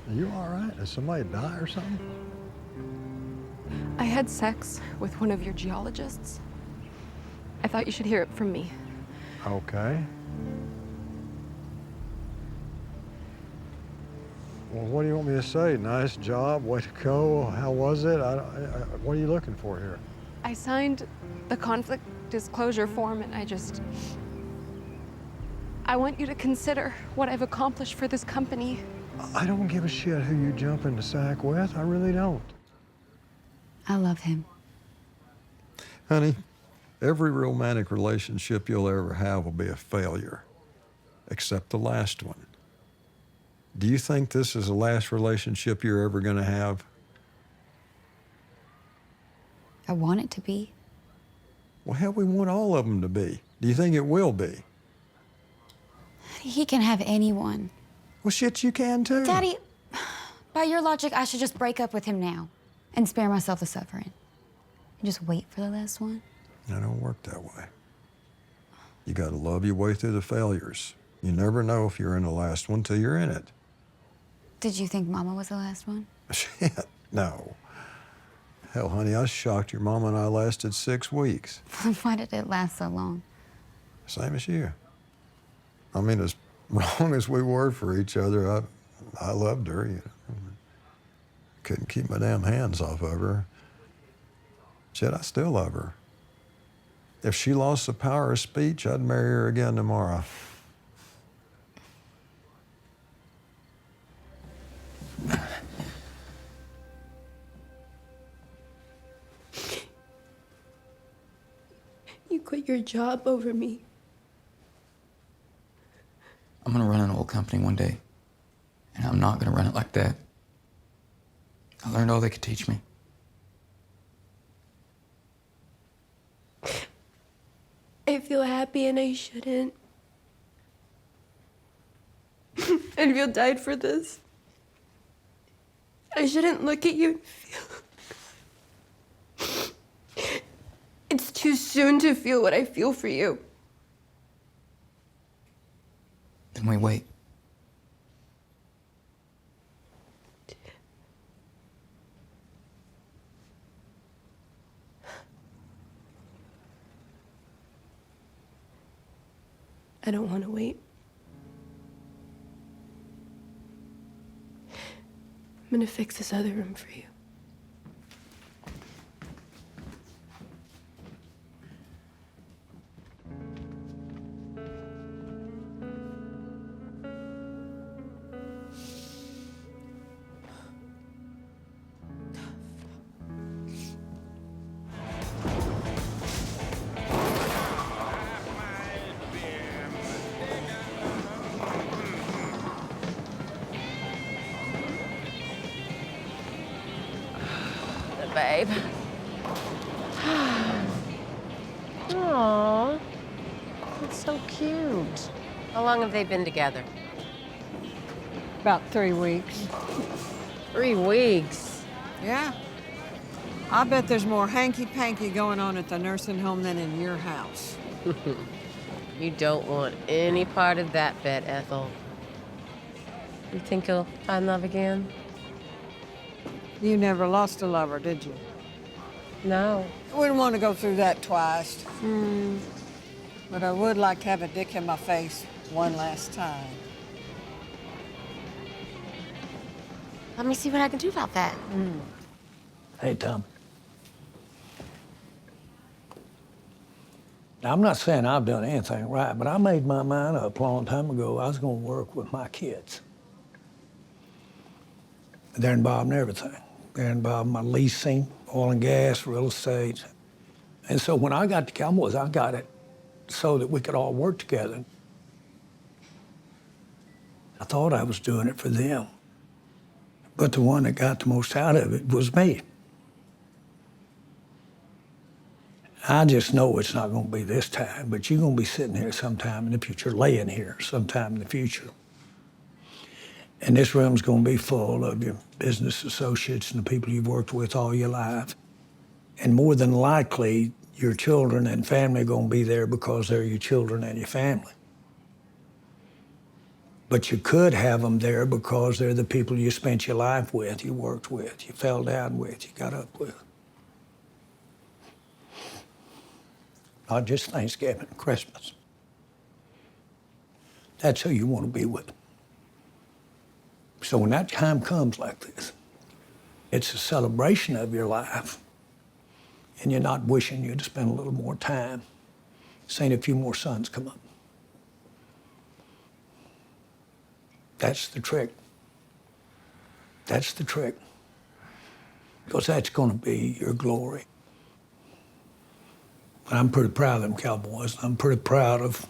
Are you all right? Did somebody die or something? I had sex with one of your geologists. I thought you should hear it from me. Okay. Well, what do you want me to say? Nice job, way to go. How was it? What are you looking for here? I signed the conflict disclosure form and I want you to consider what I've accomplished for this company. I don't give a shit who you jump in the sack with. I really don't. I love him. Honey, every romantic relationship you'll ever have will be a failure, except the last one. Do you think this is the last relationship you're ever going to have? I want it to be. Well, hell, we want all of them to be. Do you think it will be? He can have anyone. Well, shit, you can too. Daddy, by your logic, I should just break up with him now and spare myself the suffering. And just wait for the last one. It don't work that way. You got to love your way through the failures. You never know if you're in the last one till you're in it. Did you think Mama was the last one? Shit, no. Hell, honey, I was shocked your mama and I lasted 6 weeks. Why did it last so long? Same as you. I mean, as wrong as we were for each other, I loved her. You know. Couldn't keep my damn hands off of her. Shit, I still love her. If she lost the power of speech, I'd marry her again tomorrow. You quit your job over me. I'm gonna run an oil company one day, and I'm not gonna run it like that. I learned all they could teach me. I feel happy and I shouldn't. And feel died for this. I shouldn't look at you and feel. It's too soon to feel what I feel for you. Then we wait. I don't want to wait. I'm gonna fix this other room for you. Babe. Aww, that's so cute. How long have they been together? About 3 weeks. 3 weeks. Yeah. I bet there's more hanky-panky going on at the nursing home than in your house. You don't want any part of that bet, Ethel. You think he'll find love again? You never lost a lover, did you? No. I wouldn't want to go through that twice. But I would like to have a dick in my face one last time. Let me see what I can do about that. Hey, Tom. Now, I'm not saying I've done anything right, but I made my mind up a long time ago I was going to work with my kids. They're involved in everything. They're involved in my leasing, oil and gas, real estate. And so when I got the Cowboys, I got it so that we could all work together. I thought I was doing it for them. But the one that got the most out of it was me. I just know it's not going to be this time, but you're going to be sitting here sometime in the future, laying here sometime in the future. And this room's going to be full of your business associates and the people you've worked with all your life. And more than likely, your children and family are going to be there because they're your children and your family. But you could have them there because they're the people you spent your life with, you worked with, you fell down with, you got up with. Not just Thanksgiving, Christmas. That's who you want to be with. So when that time comes like this, it's a celebration of your life, and you're not wishing you'd spend a little more time, seeing a few more sons come up. That's the trick. That's the trick. Because that's going to be your glory. But I'm pretty proud of them Cowboys. I'm pretty proud of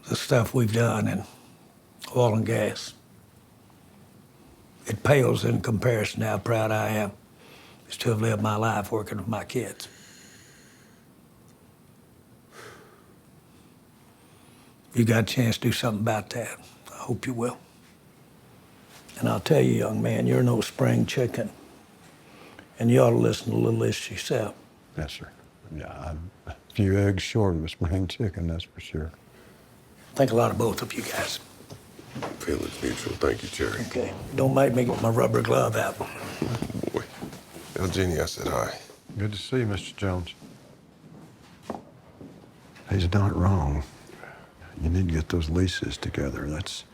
the stuff we've done in oil and gas. It pales in comparison to how proud I am to have lived my life working with my kids. You got a chance to do something about that. I hope you will. And I'll tell you, young man, you're no spring chicken. And you ought to listen to little Liz yourself. Yes, sir. Yeah, I'm a few eggs short of a spring chicken, that's for sure. Think a lot of both of you guys. Feelings mutual. Thank you, Jerry. Okay. Don't make me get my rubber glove out. Boy. Tell Jeannie I said hi. Good to see you, Mr. Jones. He's done it wrong. You need to get those leases together. That's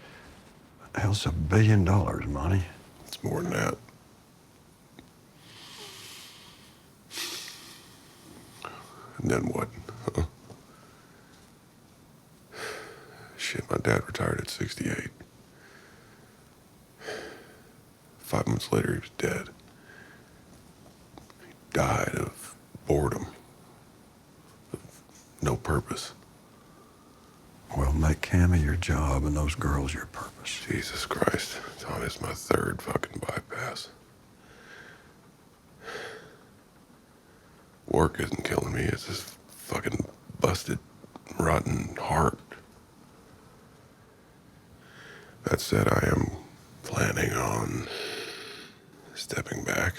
$1 billion, Monty. It's more than that. And then what? Huh? Shit, my dad retired at 68. 5 months later, he was dead. He died of boredom, of no purpose. Well, make Cammy your job and those girls your purpose. Jesus Christ. Tom, it's my third fucking bypass. Work isn't killing me. It's this fucking busted, rotten heart. That said, I am planning on stepping back.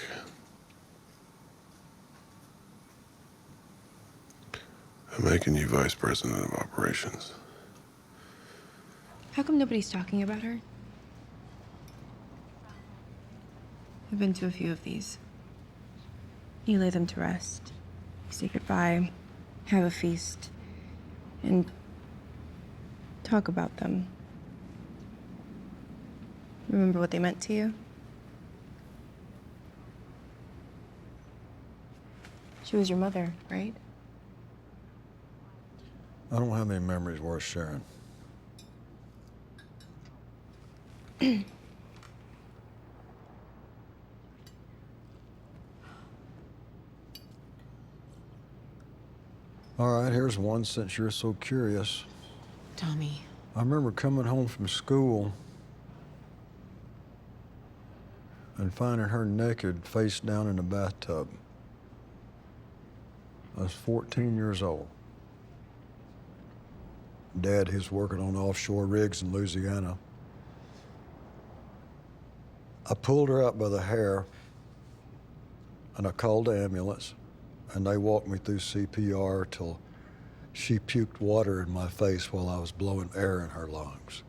I'm making you vice president of operations. How come nobody's talking about her? I've been to a few of these. You lay them to rest, say goodbye, have a feast, and talk about them. Remember what they meant to you? She was your mother, right? I don't have any memories worth sharing. All right, here's one since you're so curious. Tommy. I remember coming home from school and finding her naked, face down in the bathtub. I was 14 years old. Dad, he was working on offshore rigs in Louisiana. I pulled her out by the hair, and I called the ambulance, and they walked me through CPR till she puked water in my face while I was blowing air in her lungs.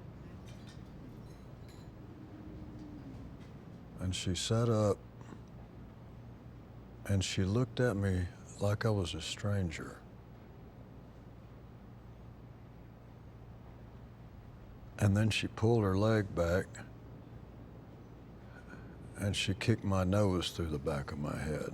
And she sat up, and she looked at me like I was a stranger. And then she pulled her leg back, and she kicked my nose through the back of my head.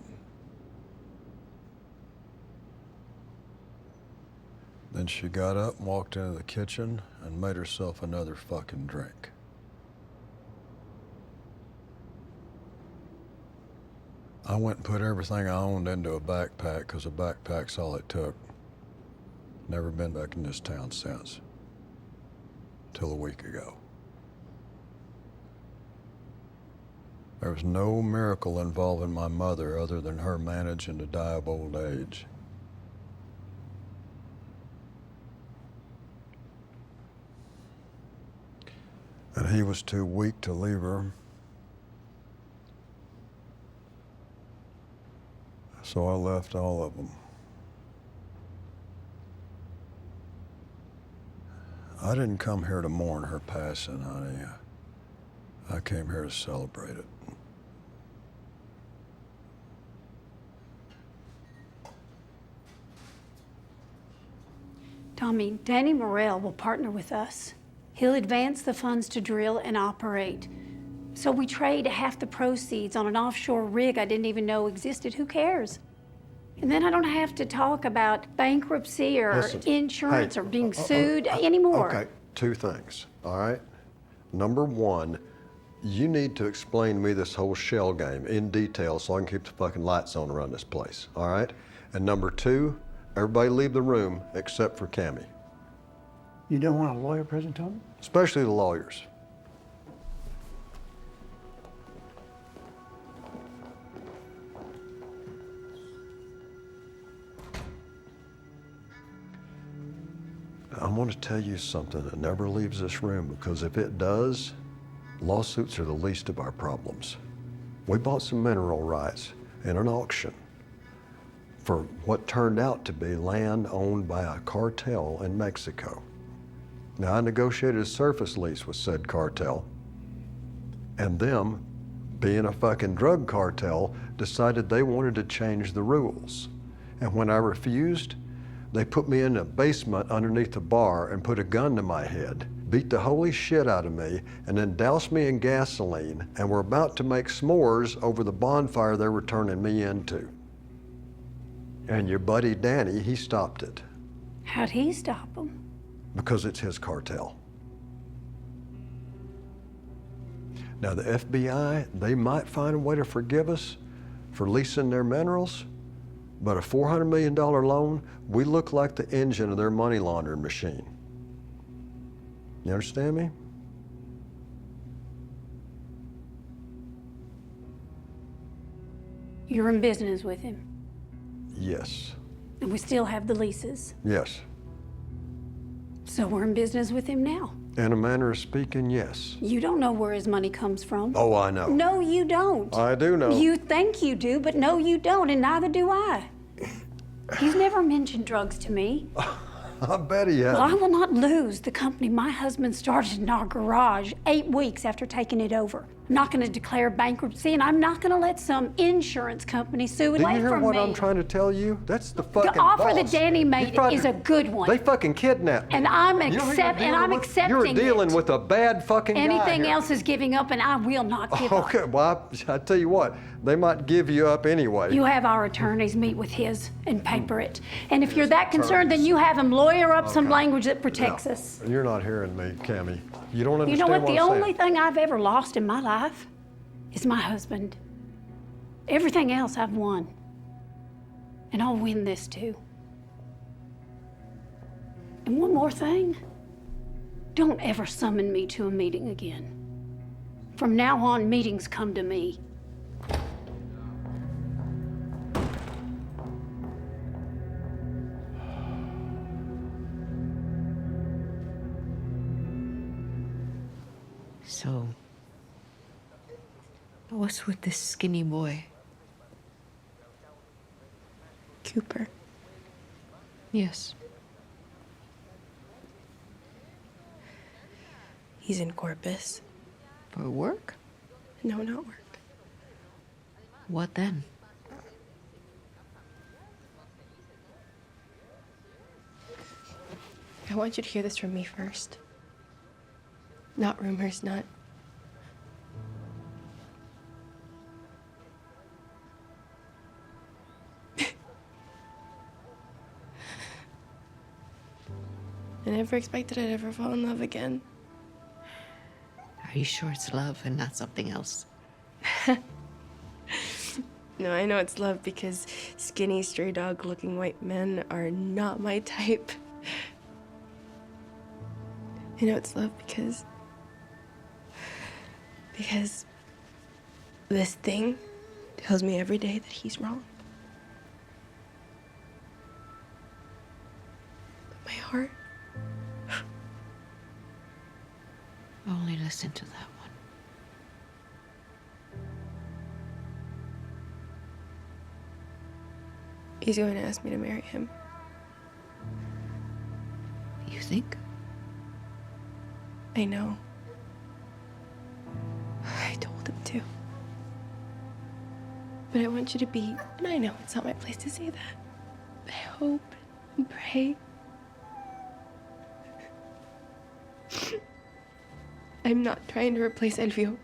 Then she got up and walked into the kitchen and made herself another fucking drink. I went and put everything I owned into a backpack because a backpack's all it took. Never been back in this town since. Till a week ago. There was no miracle involving my mother other than her managing to die of old age. And he was too weak to leave her. So I left all of them. I didn't come here to mourn her passing, honey. I came here to celebrate it. Tommy, Danny Morrell will partner with us. He'll advance the funds to drill and operate. So we trade half the proceeds on an offshore rig I didn't even know existed. Who cares? And then I don't have to talk about bankruptcy or insurance or being sued anymore. Okay, two things, all right? Number one, you need to explain to me this whole shell game in detail so I can keep the fucking lights on around this place, all right? And number two, everybody leave the room except for Cammie. You don't want a lawyer present, Tommy? Especially the lawyers. I want to tell you something that never leaves this room, because if it does, lawsuits are the least of our problems. We bought some mineral rights in an auction for what turned out to be land owned by a cartel in Mexico. Now, I negotiated a surface lease with said cartel, and them, being a fucking drug cartel, decided they wanted to change the rules. And when I refused, they put me in a basement underneath a bar and put a gun to my head, beat the holy shit out of me, and then doused me in gasoline, and were about to make s'mores over the bonfire they were turning me into. And your buddy Danny, he stopped it. How'd he stop them? Because it's his cartel. Now the FBI, they might find a way to forgive us for leasing their minerals, but a $400 million loan, we look like the engine of their money laundering machine. You understand me? You're in business with him, Yes. and we still have the leases. Yes. So we're in business with him now. In a manner of speaking, yes. You don't know where his money comes from. Oh, I know. No, you don't. I do know. You think you do, but no, you don't, and neither do I. He's never mentioned drugs to me. I bet he has. Well, I will not lose the company my husband started in our garage 8 weeks after taking it over. I'm not going to declare bankruptcy, and I'm not going to let some insurance company sue Do you away hear from what me. I'm trying to tell you? That's the fucking The offer that boss. Danny made He tried is to- a good one. They fucking kidnapped me. And I'm You know who you're accepting You're dealing it. with a bad fucking guy Anything here. else is giving up, and I will not give up. Okay, well, I tell you what, they might give you up anyway. You have our attorneys meet with his and paper it. And if you're that concerned, then you have him lawyer up some language that protects us. You're not hearing me, Cammie. You don't understand You know what? The I'm only saying. thing I've ever lost in my life is my husband. Everything else I've won. And I'll win this too. And one more thing. Don't ever summon me to a meeting again. From now on, meetings come to me. So, what's with this skinny boy? Cooper. Yes. He's in Corpus. For work? No, not work. What then? I want you to hear this from me first. Not rumors, not... I never expected I'd ever fall in love again. Are you sure it's love and not something else? No, I know it's love because skinny, stray dog-looking white men are not my type. I know it's love because this thing tells me every day that he's wrong. But my heart, Only listen to that one. he's going to ask me to marry him. You think? I know. I told him to. But I want you to be, and I know it's not my place to say that, but I hope and pray. I'm not trying to replace Elvio.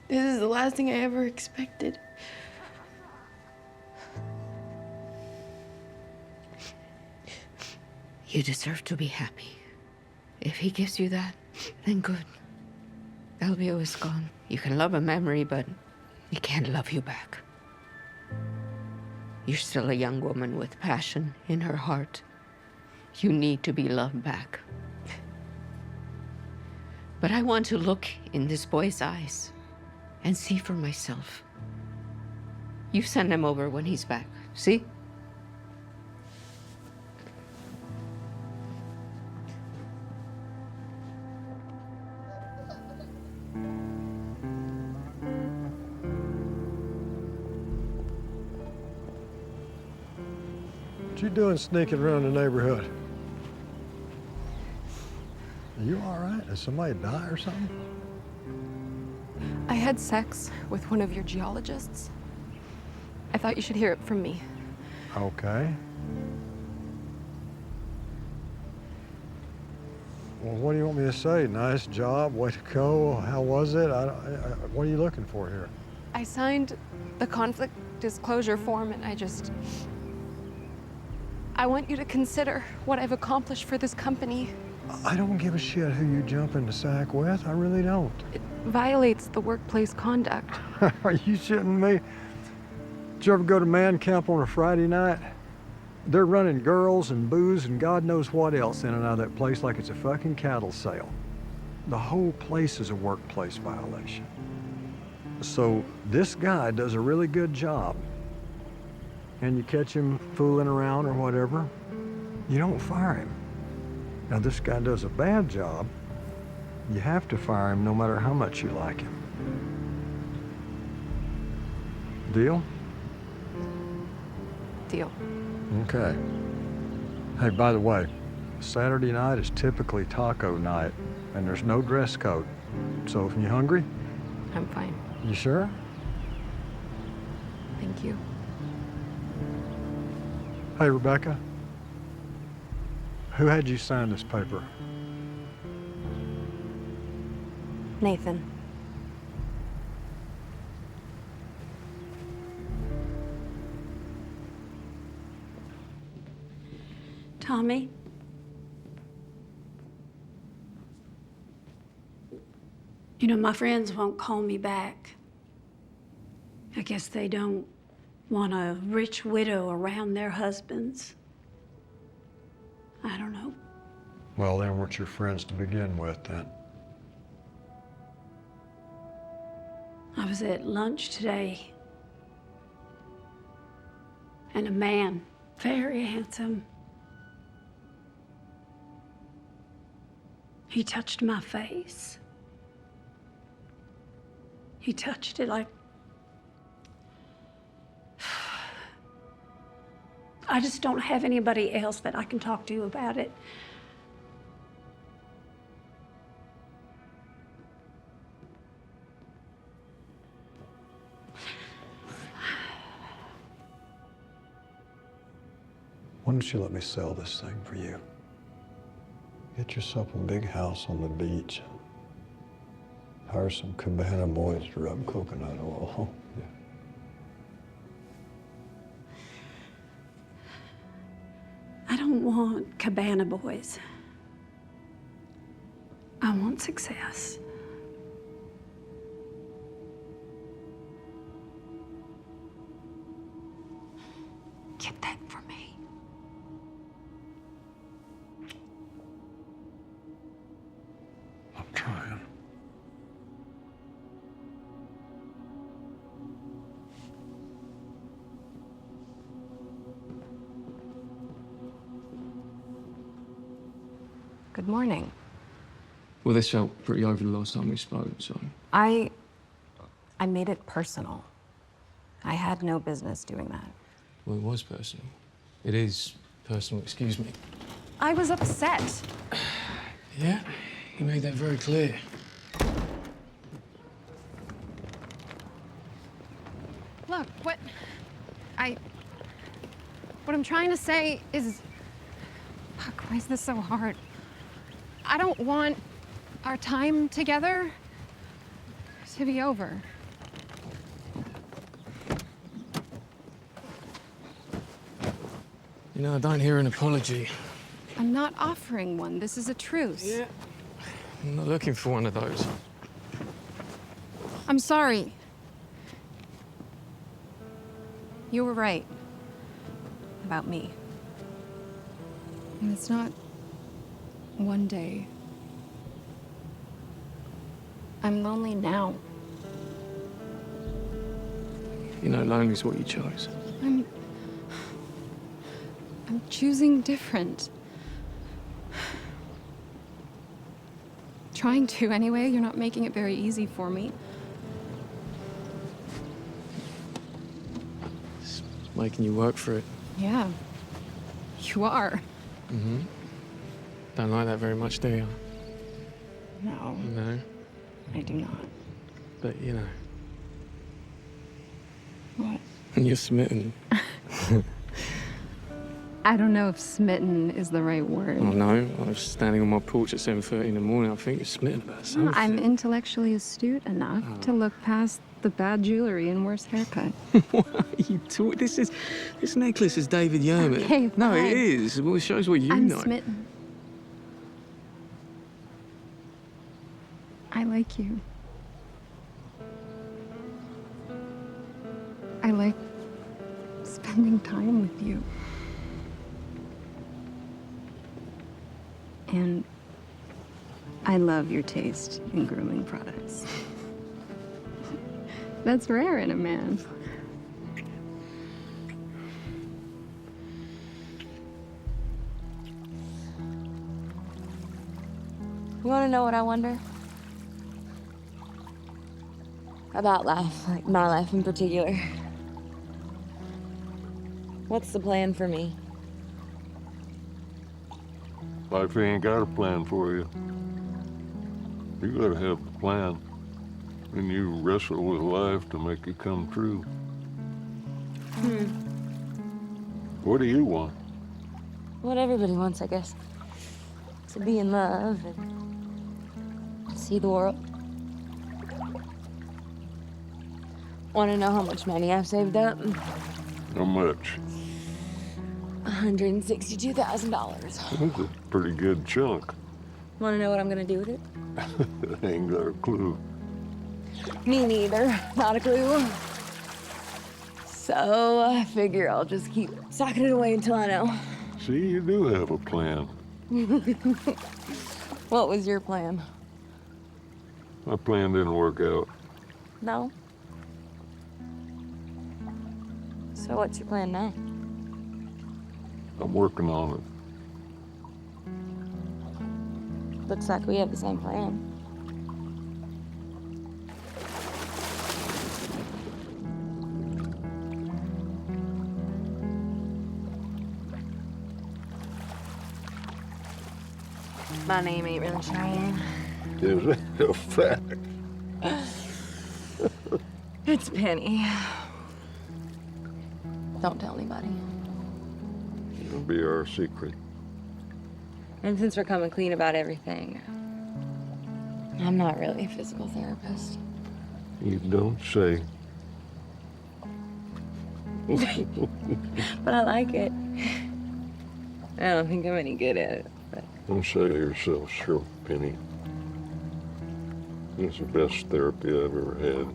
This is the last thing I ever expected. You deserve to be happy. If he gives you that, then good. Elvio is gone. You can love a memory, but he can't love you back. You're still a young woman with passion in her heart. You need to be loved back. But I want to look in this boy's eyes and see for myself. You send him over when he's back, see? What you doing sneaking around the neighborhood? Are you all right? Did somebody die or something? I had sex with one of your geologists. I thought you should hear it from me. Okay. Well, what do you want me to say? Nice job, way to go. How was it? What are you looking for here? I signed the conflict disclosure form and I want you to consider what I've accomplished for this company. I don't give a shit who you jump in the sack with. I really don't. It violates the workplace conduct. Are you shitting me? Did you ever go to man camp on a Friday night? They're running girls and booze and God knows what else in and out of that place like it's a fucking cattle sale. The whole place is a workplace violation. So this guy does a really good job. And you catch him fooling around or whatever, you don't fire him. Now this guy does a bad job, you have to fire him no matter how much you like him. Deal? Deal. Okay. Hey, by the way, Saturday night is typically taco night, and there's no dress code. So if you're hungry? I'm fine. You sure? Thank you. Hey, Rebecca. Who had you sign this paper? Nathan. Tommy? You know, my friends won't call me back. I guess they don't want a rich widow around their husbands. I don't know. Well, they weren't your friends to begin with, then. I was at lunch today, and a man, very handsome, he touched my face. He touched it like... I just don't have anybody else that I can talk to about it. Why don't you let me sell this thing for you? Get yourself a big house on the beach. Hire some cabana boys to rub coconut oil. Yeah. I don't want cabana boys. I want success. Get that for me. I'm trying. Good morning. Well, this felt pretty over the last time we spoke, so... I made it personal. I had no business doing that. Well, it was personal. It is personal, excuse me. I was upset. Yeah, you made that very clear. Look, what I'm trying to say is, fuck, why is this so hard? I don't want our time together to be over. You know, I don't hear an apology. I'm not offering one. This is a truce. Yeah. I'm not looking for one of those. I'm sorry. You were right about me. And it's not one day. I'm lonely now. You know, lonely's what you chose. I'm choosing different. Trying to anyway. You're not making it very easy for me. It's making you work for it. Yeah. You are. Mm-hmm. Don't like that very much, do you? No. No. I do not. But, you know. What? You're smitten. I don't know if smitten is the right word. Oh, no. I was standing on my porch at 7:30 in the morning. I think you're smitten about something. I'm intellectually astute enough to look past the bad jewelry and worse haircut. What are you talking? This necklace is David Yerman. Okay, no, fine. it is. Well, it shows what you I'm know. smitten. I like you. I like spending time with you. And I love your taste in grooming products. That's rare in a man. You want to know what I wonder? About life, like my life in particular. What's the plan for me? Life ain't got a plan for you. You gotta have a plan. And you wrestle with life to make it come true. What do you want? What everybody wants, I guess. To be in love and see the world. Want to know how much money I've saved up? How much? $162,000. That's a pretty good chunk. Want to know what I'm gonna do with it? I ain't got a clue. Me neither. Not a clue. So I figure I'll just keep socking it away until I know. See, you do have a plan. What was your plan? My plan didn't work out. No? So what's your plan now? I'm working on it. Looks like we have the same plan. My name ain't really Cheyenne. Is that a fact? It's Penny. Don't tell anybody. It'll be our secret. And since we're coming clean about everything, I'm not really a physical therapist. You don't say. But I like it. I don't think I'm any good at it, but Don't sell yourself short, Penny. It's the best therapy I've ever had.